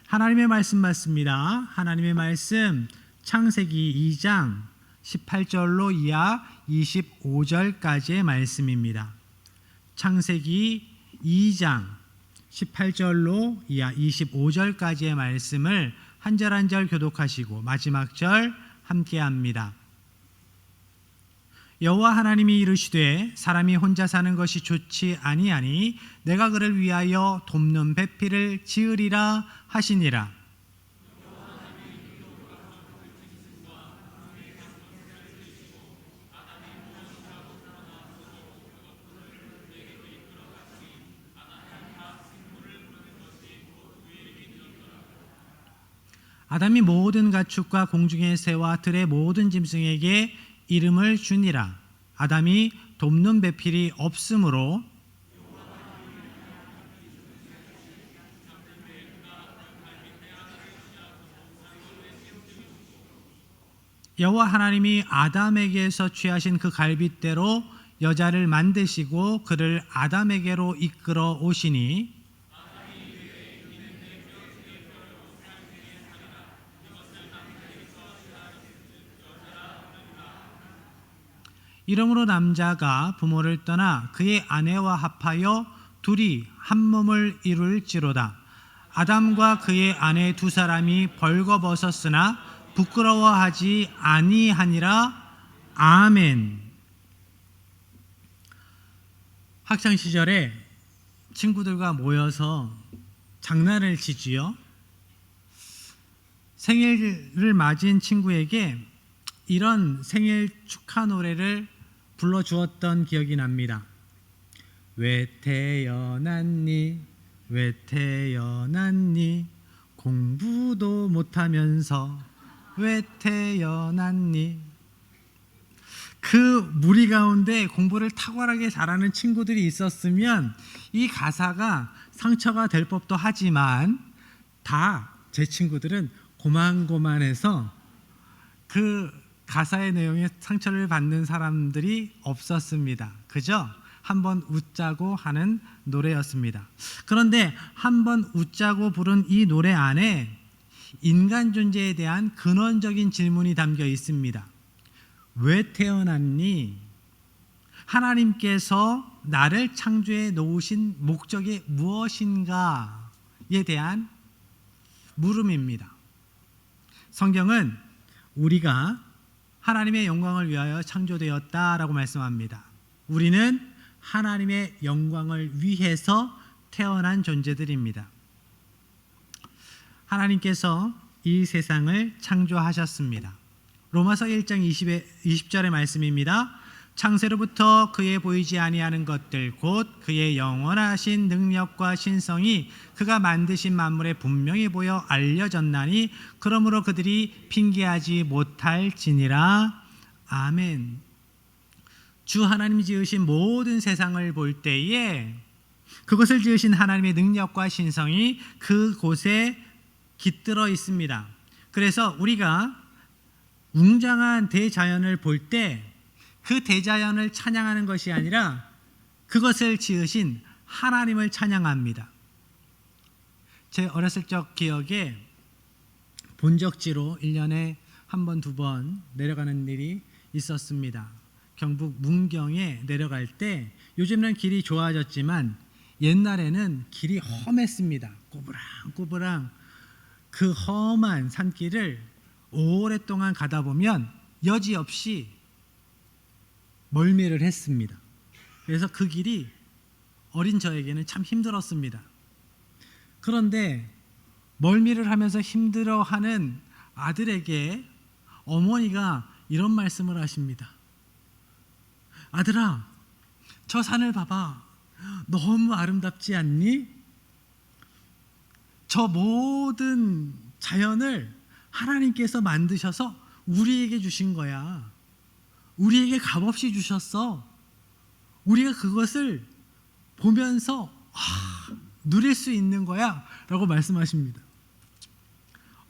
하나님의 말씀 받습니다. 하나님의 말씀 창세기 2장 18절로 이하 25절까지의 말씀입니다. 창세기 2장 18절로 이하 25절까지의 말씀을 한 절 한 절 교독하시고 마지막 절 함께합니다. 여호와 하나님이 이르시되 사람이 혼자 사는 것이 좋지 아니하니 내가 그를 위하여 돕는 배필을 지으리라 하시니라. 아담이 모든 가축과 공중의 새와 들의 모든 짐승에게 이름을 주니라. 아담이 돕는 배필이 없으므로 여호와 하나님이 아담에게서 취하신 그 갈빗대로 여자를 만드시고 그를 아담에게로 이끌어 오시니 이러므로 남자가 부모를 떠나 그의 아내와 합하여 둘이 한 몸을 이룰지로다. 아담과 그의 아내 두 사람이 벌거벗었으나 부끄러워하지 아니하니라. 아멘. 학창 시절에 친구들과 모여서 장난을 치지요. 생일을 맞은 친구에게 이런 생일 축하 노래를 불러주었던 기억이 납니다. 왜 태어났니? 왜 태어났니? 공부도 못하면서 왜 태어났니? 그 무리 가운데 공부를 탁월하게 잘하는 친구들이 있었으면 이 가사가 상처가 될 법도 하지만 다 제 친구들은 고만고만해서 그 가사의 내용에 상처를 받는 사람들이 없었습니다. 그죠? 한번 웃자고 하는 노래였습니다. 그런데 한번 웃자고 부른 이 노래 안에 인간 존재에 대한 근원적인 질문이 담겨 있습니다. 왜 태어났니? 하나님께서 나를 창조해 놓으신 목적이 무엇인가에 대한 물음입니다. 성경은 우리가 하나님의 영광을 위하여 창조되었다라고 말씀합니다. 우리는 하나님의 영광을 위해서 태어난 존재들입니다. 하나님께서 이 세상을 창조하셨습니다. 로마서 1장 20절의 말씀입니다. 창세로부터 그의 보이지 아니하는 것들 곧 그의 영원하신 능력과 신성이 그가 만드신 만물에 분명히 보여 알려졌나니 그러므로 그들이 핑계하지 못할지니라. 아멘. 주 하나님이 지으신 모든 세상을 볼 때에 그것을 지으신 하나님의 능력과 신성이 그곳에 깃들어 있습니다. 그래서 우리가 웅장한 대자연을 볼 때 그 대자연을 찬양하는 것이 아니라 그것을 지으신 하나님을 찬양합니다. 제 어렸을 적 기억에 본적지로 1년에 한 번, 두 번 내려가는 일이 있었습니다. 경북 문경에 내려갈 때 요즘은 길이 좋아졌지만 옛날에는 길이 험했습니다. 꼬부랑꼬부랑 그 험한 산길을 오랫동안 가다 보면 여지없이 멀미를 했습니다. 그래서 그 길이 어린 저에게는 참 힘들었습니다. 그런데 멀미를 하면서 힘들어하는 아들에게 어머니가 이런 말씀을 하십니다. 아들아, 저 산을 봐봐. 너무 아름답지 않니? 저 모든 자연을 하나님께서 만드셔서 우리에게 주신 거야. 우리에게 값없이 주셨어. 우리가 그것을 보면서 누릴 수 있는 거야 라고 말씀하십니다.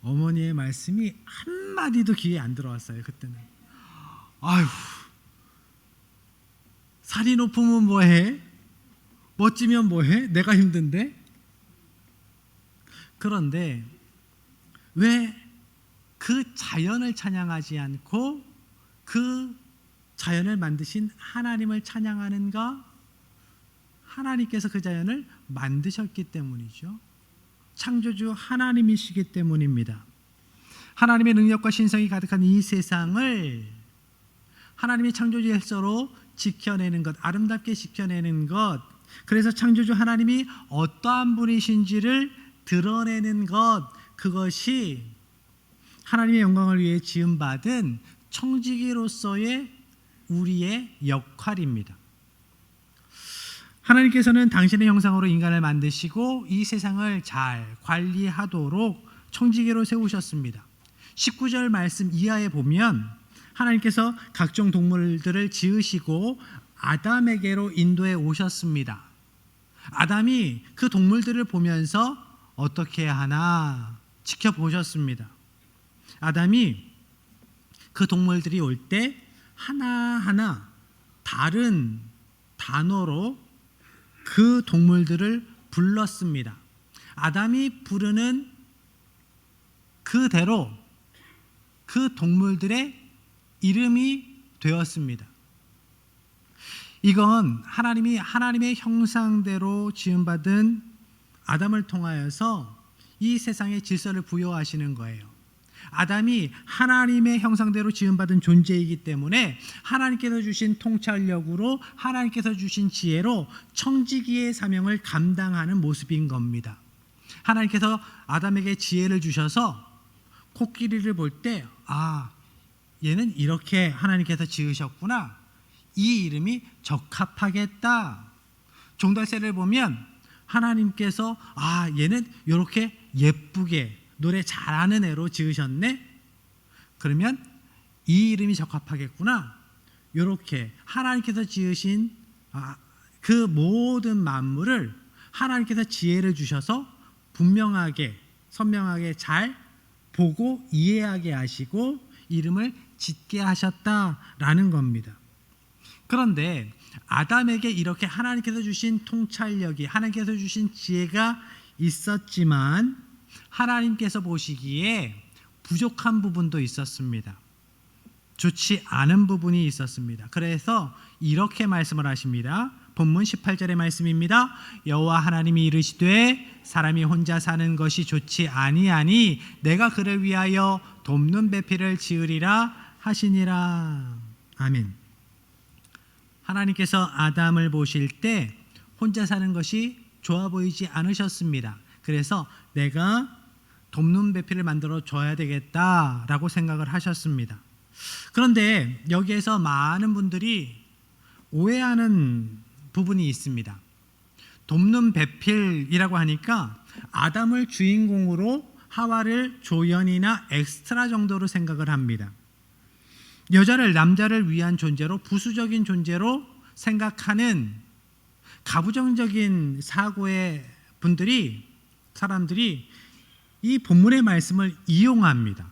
어머니의 말씀이 한마디도 귀에 안 들어왔어요. 그때는 아휴, 산이 높으면 뭐해? 멋지면 뭐해? 내가 힘든데? 그런데 왜 그 자연을 찬양하지 않고 그 자연을 만드신 하나님을 찬양하는가? 하나님께서 그 자연을 만드셨기 때문이죠. 창조주 하나님이시기 때문입니다. 하나님의 능력과 신성이 가득한 이 세상을 하나님의 창조주 열서로 지켜내는 것, 아름답게 지켜내는 것, 그래서 창조주 하나님이 어떠한 분이신지를 드러내는 것, 그것이 하나님의 영광을 위해 지음받은 청지기로서의 우리의 역할입니다. 하나님께서는 당신의 형상으로 인간을 만드시고 이 세상을 잘 관리하도록 청지기로 세우셨습니다. 19절 말씀 이하에 보면 하나님께서 각종 동물들을 지으시고 아담에게로 인도해 오셨습니다. 아담이 그 동물들을 보면서 어떻게 해야 하나 지켜보셨습니다. 아담이 그 동물들이 올 때 하나하나 다른 단어로 그 동물들을 불렀습니다. 아담이 부르는 그대로 그 동물들의 이름이 되었습니다. 이건 하나님이 하나님의 형상대로 지음받은 아담을 통하여서 이 세상에 질서를 부여하시는 거예요. 아담이 하나님의 형상대로 지음받은 존재이기 때문에 하나님께서 주신 통찰력으로 하나님께서 주신 지혜로 청지기의 사명을 감당하는 모습인 겁니다. 하나님께서 아담에게 지혜를 주셔서 코끼리를 볼 때 얘는 이렇게 하나님께서 지으셨구나, 이 이름이 적합하겠다. 종달새를 보면 하나님께서 얘는 이렇게 예쁘게 노래 잘하는 애로 지으셨네, 그러면 이 이름이 적합하겠구나. 이렇게 하나님께서 지으신 그 모든 만물을 하나님께서 지혜를 주셔서 분명하게 선명하게 잘 보고 이해하게 하시고 이름을 짓게 하셨다라는 겁니다. 그런데 아담에게 이렇게 하나님께서 주신 통찰력이, 하나님께서 주신 지혜가 있었지만 하나님께서 보시기에 부족한 부분도 있었습니다. 좋지 않은 부분이 있었습니다. 그래서 이렇게 말씀을 하십니다. 본문 18절의 말씀입니다. 여호와 하나님이 이르시되 사람이 혼자 사는 것이 좋지 아니하니 내가 그를 위하여 돕는 배필을 지으리라 하시니라. 아멘. 하나님께서 아담을 보실 때 혼자 사는 것이 좋아 보이지 않으셨습니다. 그래서 내가 돕는 배필을 만들어 줘야 되겠다라고 생각을 하셨습니다. 그런데 여기에서 많은 분들이 오해하는 부분이 있습니다. 돕는 배필이라고 하니까 아담을 주인공으로 하와를 조연이나 엑스트라 정도로 생각을 합니다. 여자를 남자를 위한 존재로, 부수적인 존재로 생각하는 가부장적인 사고의 사람들이 이 본문의 말씀을 이용합니다.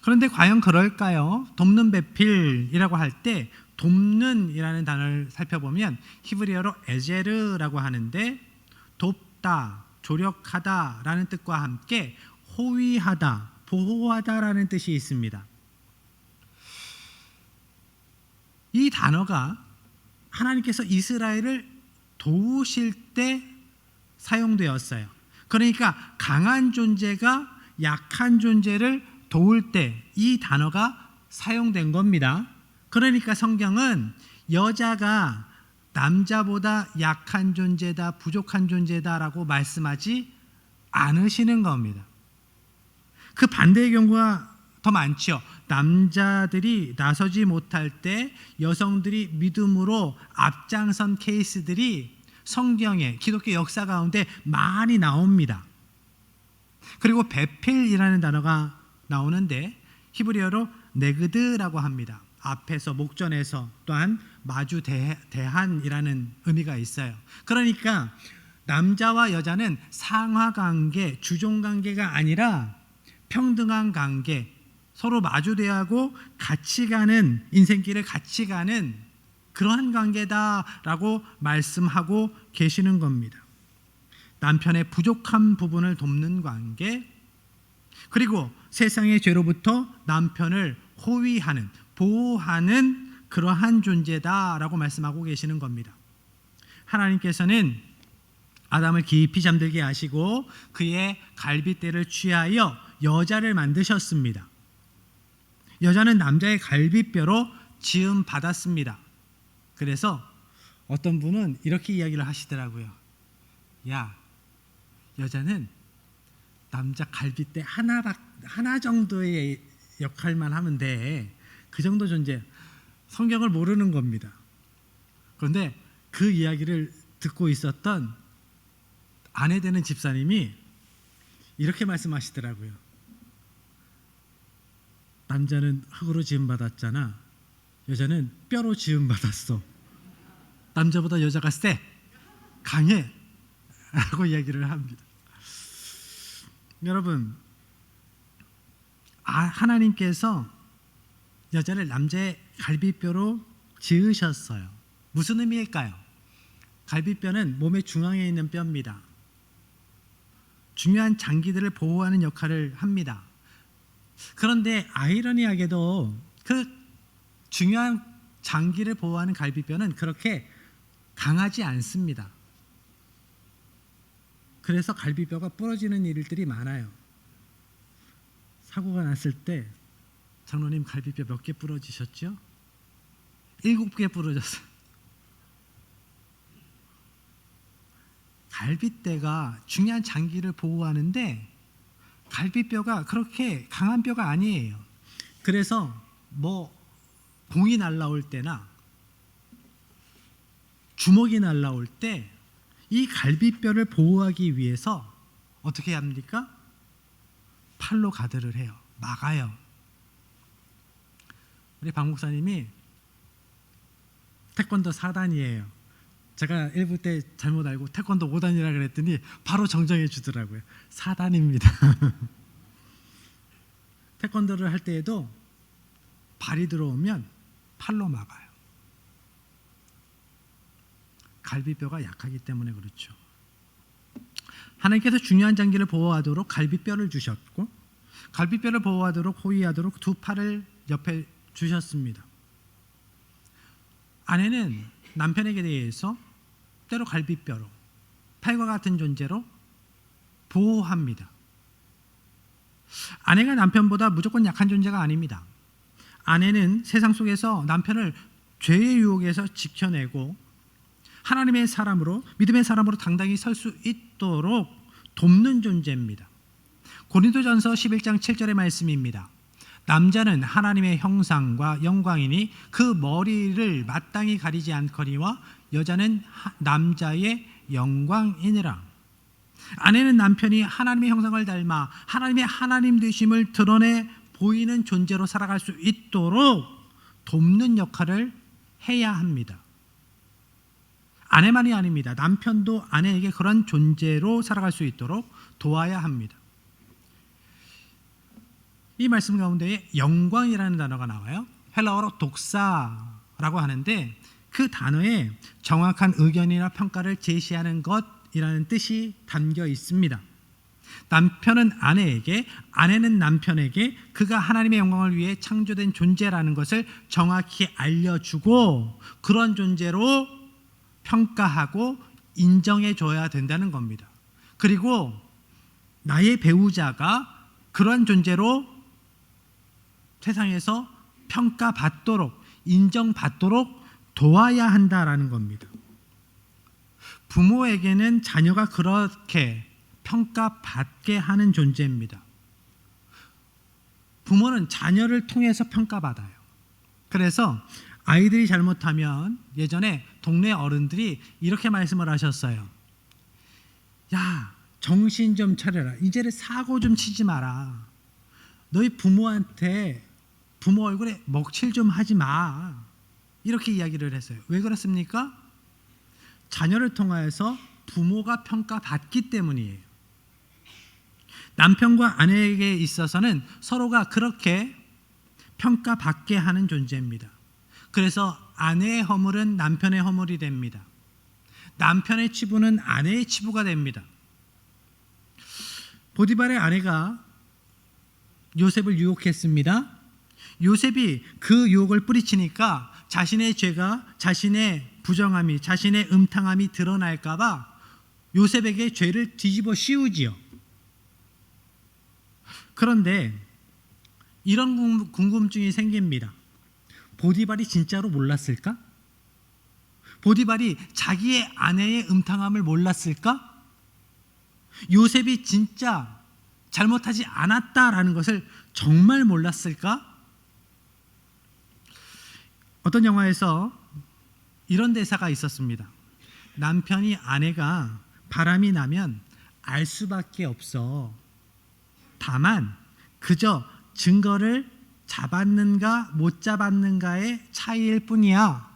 그런데 과연 그럴까요? 돕는 배필이라고 할 때 돕는이라는 단어를 살펴보면 히브리어로 에제르라고 하는데 돕다, 조력하다라는 뜻과 함께 호위하다, 보호하다라는 뜻이 있습니다. 이 단어가 하나님께서 이스라엘을 도우실 때 사용되었어요. 그러니까 강한 존재가 약한 존재를 도울 때 이 단어가 사용된 겁니다. 그러니까 성경은 여자가 남자보다 약한 존재다, 부족한 존재다라고 말씀하지 않으시는 겁니다. 그 반대의 경우가 더 많죠. 남자들이 나서지 못할 때 여성들이 믿음으로 앞장선 케이스들이 성경에, 기독교 역사 가운데 많이 나옵니다. 그리고 배필이라는 단어가 나오는데 히브리어로 네그드라고 합니다. 앞에서, 목전에서, 또한 마주 대한이라는 의미가 있어요. 그러니까 남자와 여자는 상하관계, 주종관계가 아니라 평등한 관계, 서로 마주대하고 같이 가는, 인생길을 같이 가는 그러한 관계다라고 말씀하고 계시는 겁니다. 남편의 부족한 부분을 돕는 관계, 그리고 세상의 죄로부터 남편을 호위하는, 보호하는 그러한 존재다라고 말씀하고 계시는 겁니다. 하나님께서는 아담을 깊이 잠들게 하시고 그의 갈빗대를 취하여 여자를 만드셨습니다. 여자는 남자의 갈빗뼈로 지음 받았습니다. 그래서 어떤 분은 이렇게 이야기를 하시더라고요. 야, 여자는 남자 갈빗대 하나 정도의 역할만 하면 돼. 그 정도 존재. 성경을 모르는 겁니다. 그런데 그 이야기를 듣고 있었던 아내 되는 집사님이 이렇게 말씀하시더라고요. 남자는 흙으로 지음받았잖아. 여자는 뼈로 지음받았어. 남자보다 여자가 세, 강해 라고 이야기를 합니다. 여러분, 하나님께서 여자를 남자의 갈비뼈로 지으셨어요. 무슨 의미일까요? 갈비뼈는 몸의 중앙에 있는 뼈입니다. 중요한 장기들을 보호하는 역할을 합니다. 그런데 아이러니하게도 그 중요한 장기를 보호하는 갈비뼈는 그렇게 강하지 않습니다. 그래서 갈비뼈가 부러지는 일들이 많아요. 사고가 났을 때 장로님 갈비뼈 몇 개 부러지셨죠? 7개 부러졌어요. 갈빗대가 중요한 장기를 보호하는데 갈비뼈가 그렇게 강한 뼈가 아니에요. 그래서 공이 날라올 때나 주먹이 날라올 때 이 갈비뼈를 보호하기 위해서 어떻게 합니까? 팔로 가드를 해요. 막아요. 우리 박 목사님이 태권도 4단이에요. 제가 1부 때 잘못 알고 태권도 5단이라 그랬더니 바로 정정해 주더라고요. 4단입니다. 태권도를 할 때에도 발이 들어오면 팔로 막아요. 갈비뼈가 약하기 때문에 그렇죠. 하나님께서 중요한 장기를 보호하도록 갈비뼈를 주셨고 갈비뼈를 보호하도록 호위하도록 두 팔을 옆에 주셨습니다. 아내는 남편에게 대해서 때로 갈비뼈로 팔과 같은 존재로 보호합니다. 아내가 남편보다 무조건 약한 존재가 아닙니다. 아내는 세상 속에서 남편을 죄의 유혹에서 지켜내고 하나님의 사람으로, 믿음의 사람으로 당당히 설 수 있도록 돕는 존재입니다. 고린도전서 11장 7절의 말씀입니다. 남자는 하나님의 형상과 영광이니 그 머리를 마땅히 가리지 않거니와 여자는 남자의 영광이니라. 아내는 남편이 하나님의 형상을 닮아 하나님의 하나님 되심을 드러내 보이는 존재로 살아갈 수 있도록 돕는 역할을 해야 합니다. 아내만이 아닙니다. 남편도 아내에게 그런 존재로 살아갈 수 있도록 도와야 합니다. 이 말씀 가운데 영광이라는 단어가 나와요. 헬라어로 독사라고 하는데 그 단어에 정확한 의견이나 평가를 제시하는 것이라는 뜻이 담겨 있습니다. 남편은 아내에게, 아내는 남편에게 그가 하나님의 영광을 위해 창조된 존재라는 것을 정확히 알려주고 그런 존재로 평가하고 인정해 줘야 된다는 겁니다. 그리고 나의 배우자가 그런 존재로 세상에서 평가받도록 인정받도록 도와야 한다라는 겁니다. 부모에게는 자녀가 그렇게 평가받게 하는 존재입니다. 부모는 자녀를 통해서 평가받아요. 그래서 아이들이 잘못하면 예전에 동네 어른들이 이렇게 말씀을 하셨어요. 야, 정신 좀 차려라. 이제는 사고 좀 치지 마라. 너희 부모한테 부모 얼굴에 먹칠 좀 하지 마. 이렇게 이야기를 했어요. 왜 그렇습니까? 자녀를 통하여서 부모가 평가받기 때문이에요. 남편과 아내에게 있어서는 서로가 그렇게 평가받게 하는 존재입니다. 그래서 아내의 허물은 남편의 허물이 됩니다. 남편의 치부는 아내의 치부가 됩니다. 보디발의 아내가 요셉을 유혹했습니다. 요셉이 그 유혹을 뿌리치니까 자신의 죄가, 자신의 부정함이, 자신의 음탕함이 드러날까 봐 요셉에게 죄를 뒤집어 씌우지요. 그런데 이런 궁금증이 생깁니다. 보디발이 진짜로 몰랐을까? 보디발이 자기의 아내의 음탕함을 몰랐을까? 요셉이 진짜 잘못하지 않았다라는 것을 정말 몰랐을까? 어떤 영화에서 이런 대사가 있었습니다. 남편이 아내가 바람이 나면 알 수밖에 없어. 다만 그저 증거를 잡았는가 못 잡았는가의 차이일 뿐이야.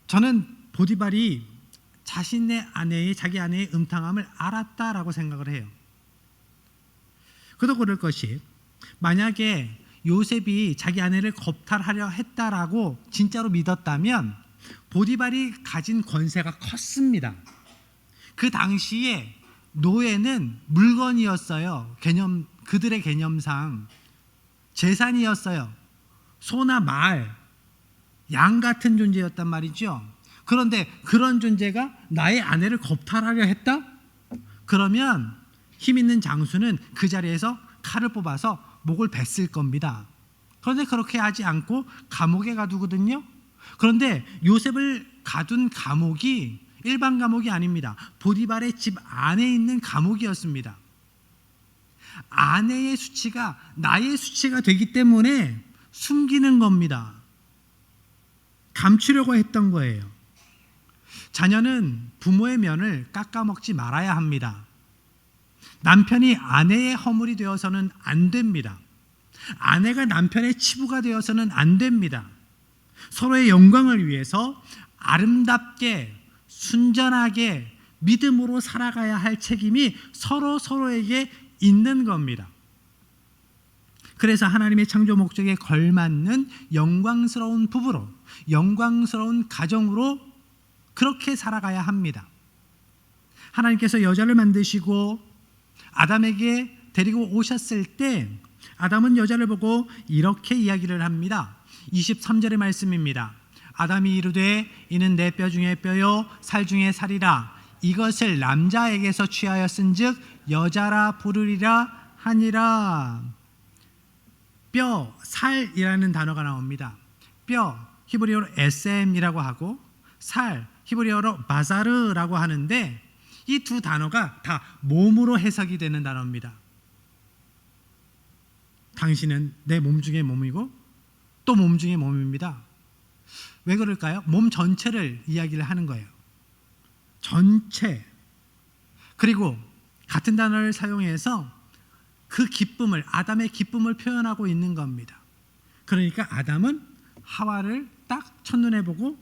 저는 보디발이 자기 아내의 음탕함을 알았다라고 생각을 해요. 그도 그럴 것이, 만약에 요셉이 자기 아내를 겁탈하려 했다라고 진짜로 믿었다면 보디발이 가진 권세가 컸습니다. 그 당시에 노예는 물건이었어요. 그들의 개념상 재산이었어요. 소나 말, 양 같은 존재였단 말이죠. 그런데 그런 존재가 나의 아내를 겁탈하려 했다? 그러면 힘 있는 장수는 그 자리에서 칼을 뽑아서 목을 뱄을 겁니다. 그런데 그렇게 하지 않고 감옥에 가두거든요. 그런데 요셉을 가둔 감옥이 일반 감옥이 아닙니다. 보디발의 집 안에 있는 감옥이었습니다. 아내의 수치가 나의 수치가 되기 때문에 숨기는 겁니다. 감추려고 했던 거예요. 자녀는 부모의 면을 깎아먹지 말아야 합니다. 남편이 아내의 허물이 되어서는 안 됩니다. 아내가 남편의 치부가 되어서는 안 됩니다. 서로의 영광을 위해서 아름답게 순전하게 믿음으로 살아가야 할 책임이 서로에게 있는 겁니다. 그래서 하나님의 창조 목적에 걸맞는 영광스러운 부부로, 영광스러운 가정으로 그렇게 살아가야 합니다. 하나님께서 여자를 만드시고 아담에게 데리고 오셨을 때 아담은 여자를 보고 이렇게 이야기를 합니다. 23절의 말씀입니다. 아담이 이르되 이는 내 뼈 중에 뼈요 살 중에 살이라. 이것을 남자에게서 취하였은즉 여자라 부르리라 하니라. 뼈, 살이라는 단어가 나옵니다. 뼈, 히브리어로 에셈이라고 하고 살, 히브리어로 바사르라고 하는데 이 두 단어가 다 몸으로 해석이 되는 단어입니다. 당신은 내 몸 중에 몸이고 또 몸 중에 몸입니다. 왜 그럴까요? 몸 전체를 이야기를 하는 거예요. 전체. 그리고 같은 단어를 사용해서 그 기쁨을, 아담의 기쁨을 표현하고 있는 겁니다. 그러니까 아담은 하와를 딱 첫눈에 보고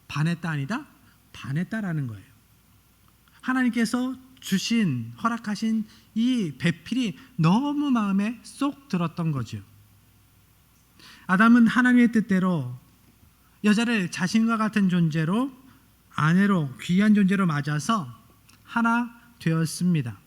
반했다 아니다? 반했다라는 거예요. 하나님께서 주신, 허락하신 이 배필이 너무 마음에 쏙 들었던 거죠. 아담은 하나님의 뜻대로 여자를 자신과 같은 존재로, 아내로, 귀한 존재로 맞아서 하나 되었습니다.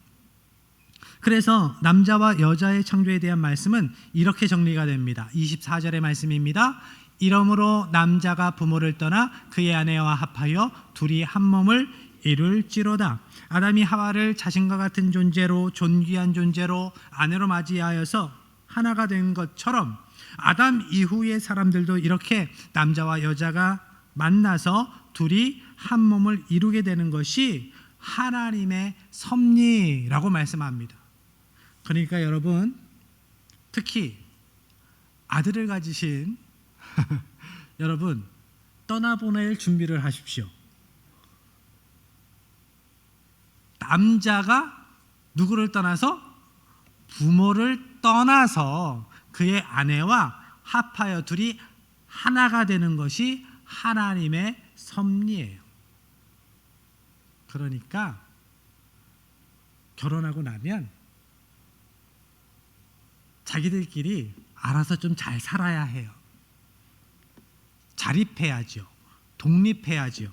그래서 남자와 여자의 창조에 대한 말씀은 이렇게 정리가 됩니다. 24절의 말씀입니다. 이러므로 남자가 부모를 떠나 그의 아내와 합하여 둘이 한 몸을 이룰지로다. 아담이 하와를 자신과 같은 존재로, 존귀한 존재로 아내로 맞이하여서 하나가 된 것처럼 아담 이후의 사람들도 이렇게 남자와 여자가 만나서 둘이 한 몸을 이루게 되는 것이 하나님의 섭리라고 말씀합니다. 그러니까 여러분, 특히 아들을 가지신 여러분, 떠나보낼 준비를 하십시오. 남자가 누구를 떠나서? 부모를 떠나서 그의 아내와 합하여 둘이 하나가 되는 것이 하나님의 섭리예요. 그러니까 결혼하고 나면 자기들끼리 알아서 좀 잘 살아야 해요. 자립해야죠. 독립해야죠.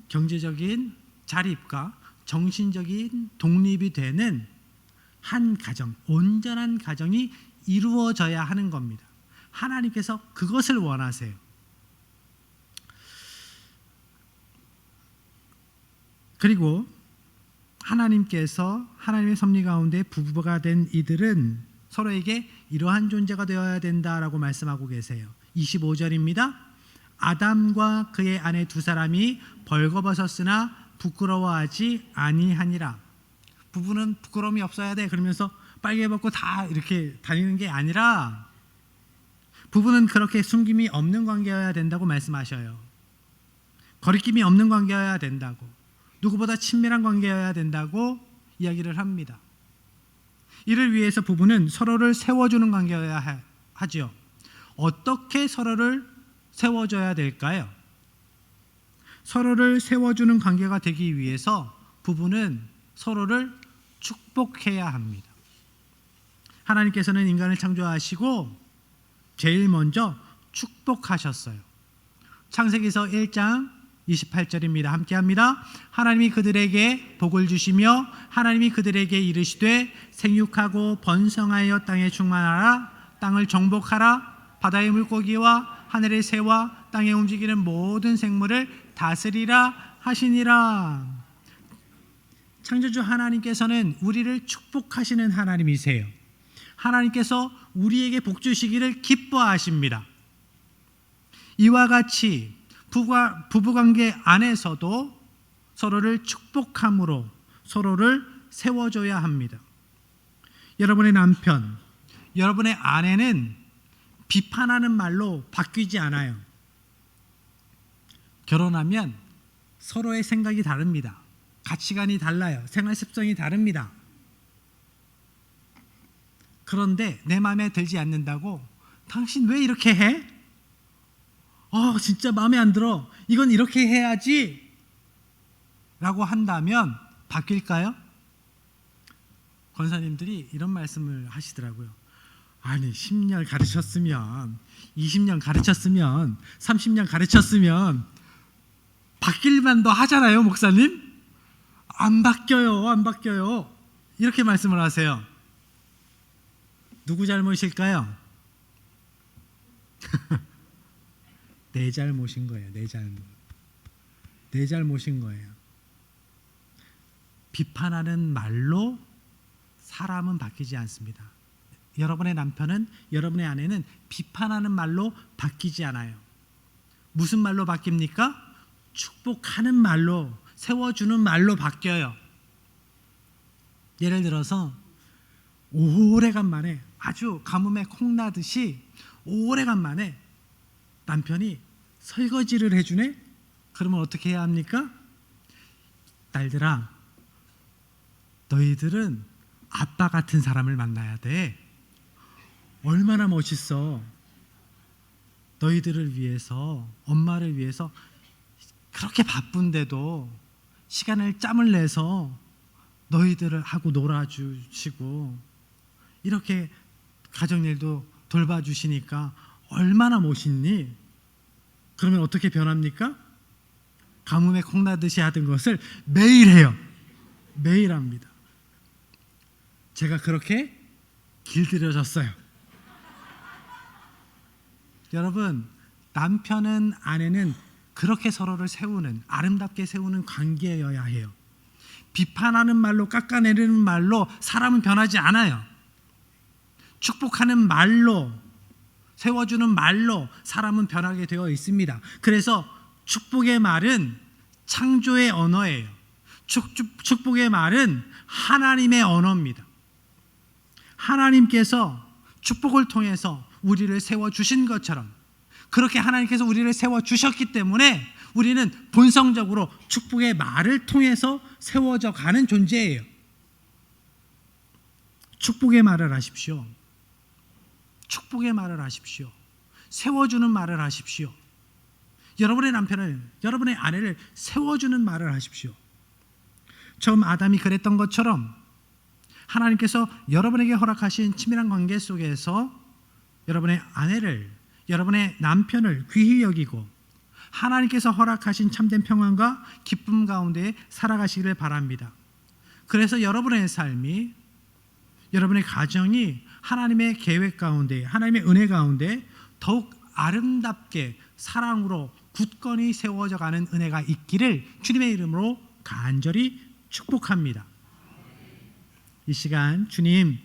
경제적인 자립과 정신적인 독립이 되는 한 가정, 온전한 가정이 이루어져야 하는 겁니다. 하나님께서 그것을 원하세요. 그리고 하나님께서 하나님의 섭리 가운데 부부가 된 이들은 서로에게 이러한 존재가 되어야 된다라고 말씀하고 계세요. 25절입니다. 아담과 그의 아내 두 사람이 벌거벗었으나 부끄러워하지 아니하니라. 부부는 부끄러움이 없어야 돼 그러면서 빨개 벗고 다 이렇게 다니는 게 아니라 부부는 그렇게 숨김이 없는 관계여야 된다고 말씀하셔요. 거리낌이 없는 관계여야 된다고, 누구보다 친밀한 관계여야 된다고 이야기를 합니다. 이를 위해서 부부는 서로를 세워주는 관계여야 하지요. 어떻게 서로를 세워줘야 될까요? 서로를 세워주는 관계가 되기 위해서 부부는 서로를 축복해야 합니다. 하나님께서는 인간을 창조하시고 제일 먼저 축복하셨어요. 창세기서 1장 28절입니다. 함께합니다. 하나님이 그들에게 복을 주시며 하나님이 그들에게 이르시되 생육하고 번성하여 땅에 충만하라. 땅을 정복하라. 바다의 물고기와 하늘의 새와 땅에 움직이는 모든 생물을 다스리라 하시니라. 창조주 하나님께서는 우리를 축복하시는 하나님이세요. 하나님께서 우리에게 복 주시기를 기뻐하십니다. 이와 같이 부부관계 안에서도 서로를 축복함으로 서로를 세워줘야 합니다. 여러분의 남편, 여러분의 아내는 비판하는 말로 바뀌지 않아요. 결혼하면 서로의 생각이 다릅니다. 가치관이 달라요. 생활 습성이 다릅니다. 그런데 내 마음에 들지 않는다고 당신 왜 이렇게 해? 진짜 마음에 안 들어. 이건 이렇게 해야지 라고 한다면 바뀔까요? 권사님들이 이런 말씀을 하시더라고요. 아니 10년 가르쳤으면 20년 가르쳤으면 30년 가르쳤으면 바뀔 만도 하잖아요. 목사님 안 바뀌어요. 이렇게 말씀을 하세요. 누구 잘못일까요? 내 잘못인 거예요. 내 잘못인 거예요. 비판하는 말로 사람은 바뀌지 않습니다. 여러분의 남편은, 여러분의 아내는 비판하는 말로 바뀌지 않아요. 무슨 말로 바뀝니까? 축복하는 말로, 세워주는 말로 바뀌어요. 예를 들어서 오래간만에, 아주 가뭄에 콩나듯이 오래간만에 남편이 설거지를 해주네? 그러면 어떻게 해야 합니까? 딸들아, 너희들은 아빠 같은 사람을 만나야 돼. 얼마나 멋있어. 너희들을 위해서, 엄마를 위해서 그렇게 바쁜데도 시간을 짬을 내서 너희들을 하고 놀아주시고 이렇게 가정일도 돌봐주시니까 얼마나 멋있니? 그러면 어떻게 변합니까? 가뭄에 콩나듯이 하던 것을 매일 해요. 매일 합니다. 제가 그렇게 길들여졌어요. 여러분, 남편은 아내는 그렇게 서로를 세우는, 아름답게 세우는 관계여야 해요. 비판하는 말로, 깎아내리는 말로 사람은 변하지 않아요. 축복하는 말로, 세워주는 말로 사람은 변하게 되어 있습니다. 그래서 축복의 말은 창조의 언어예요. 축복의 말은 하나님의 언어입니다. 하나님께서 축복을 통해서 우리를 세워주신 것처럼 그렇게 하나님께서 우리를 세워주셨기 때문에 우리는 본성적으로 축복의 말을 통해서 세워져 가는 존재예요. 축복의 말을 하십시오. 축복의 말을 하십시오. 세워주는 말을 하십시오. 여러분의 남편을, 여러분의 아내를 세워주는 말을 하십시오. 처음 아담이 그랬던 것처럼 하나님께서 여러분에게 허락하신 친밀한 관계 속에서 여러분의 아내를, 여러분의 남편을 귀히 여기고 하나님께서 허락하신 참된 평안과 기쁨 가운데 살아가시기를 바랍니다. 그래서 여러분의 삶이 여러분의 가정이 하나님의 계획 가운데, 하나님의 은혜 가운데 더욱 아름답게 사랑으로 굳건히 세워져 가는 은혜가 있기를 주님의 이름으로 간절히 축복합니다. 이 시간 주님,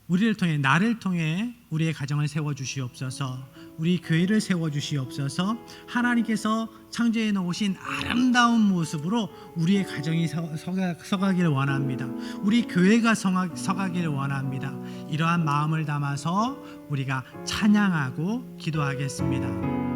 우리를 통해, 나를 통해 우리의 가정을 세워주시옵소서. 우리 교회를 세워주시옵소서. 하나님께서 창조해 놓으신 아름다운 모습으로 우리의 가정이 서가기를 원합니다. 우리 교회가 서가기를 원합니다. 이러한 마음을 담아서 우리가 찬양하고 기도하겠습니다.